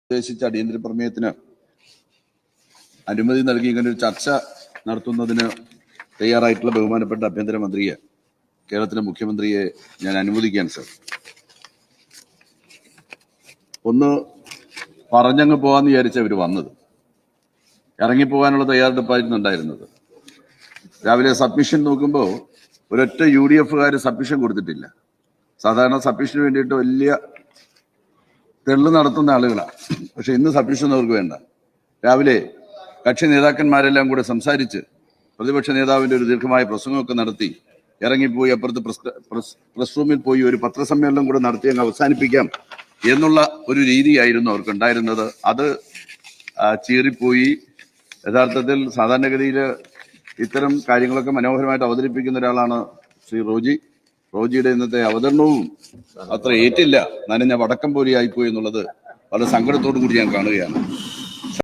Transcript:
ഉദ്ദേശിച്ച അടിയന്തര പ്രമേയത്തിന് അനുമതി നൽകി ഇങ്ങനെ ഒരു ചർച്ച നടത്തുന്നതിന് തയ്യാറായിട്ടുള്ള ബഹുമാനപ്പെട്ട ആഭ്യന്തരമന്ത്രിയെ, കേരളത്തിലെ മുഖ്യമന്ത്രിയെ ഞാൻ അനുമോദിക്കുകയാണ് സർ. ഒന്ന് പറഞ്ഞങ്ങ് പോകാമെന്ന് വിചാരിച്ചവർ വന്നത്, ഇറങ്ങിപ്പോകാനുള്ള തയ്യാറെടുപ്പായിരുന്നു ഉണ്ടായിരുന്നത്. രാവിലെ സബ്മിഷൻ നോക്കുമ്പോൾ ഒരൊറ്റ UDF-കാർ സബ്മിഷൻ കൊടുത്തിട്ടില്ല. സാധാരണ സബ്മിഷന് വേണ്ടിയിട്ട് വലിയ തെള്ളു നടത്തുന്ന ആളുകളാണ്. പക്ഷെ ഇന്ന് സബ്മിഷൻ അവർക്ക് വേണ്ട. രാവിലെ കക്ഷി നേതാക്കന്മാരെല്ലാം കൂടെ സംസാരിച്ച് പ്രതിപക്ഷ നേതാവിന്റെ ഒരു ദീർഘമായ പ്രസംഗമൊക്കെ നടത്തി ഇറങ്ങിപ്പോയി അപ്പുറത്ത് പ്രസ് റൂമിൽ പോയി ഒരു പത്രസമ്മേളനം കൂടെ നടത്തി അങ്ങ് അവസാനിപ്പിക്കാം എന്നുള്ള ഒരു രീതിയായിരുന്നു അവർക്ക് ഉണ്ടായിരുന്നത്. അത് ചീറിപ്പോയി. യഥാർത്ഥത്തിൽ സാധാരണഗതിയിൽ ഇത്തരം കാര്യങ്ങളൊക്കെ മനോഹരമായിട്ട് അവതരിപ്പിക്കുന്ന ഒരാളാണ് ശ്രീ റോജി. റോജിയുടെ ഇന്നത്തെ അവതരണവും അത്ര ഏറ്റില്ല, നനഞ്ഞ വടക്കം പോലെ ആയിപ്പോയി എന്നുള്ളത് വളരെ സങ്കടത്തോടു കൂടി ഞാൻ കാണുകയാണ്.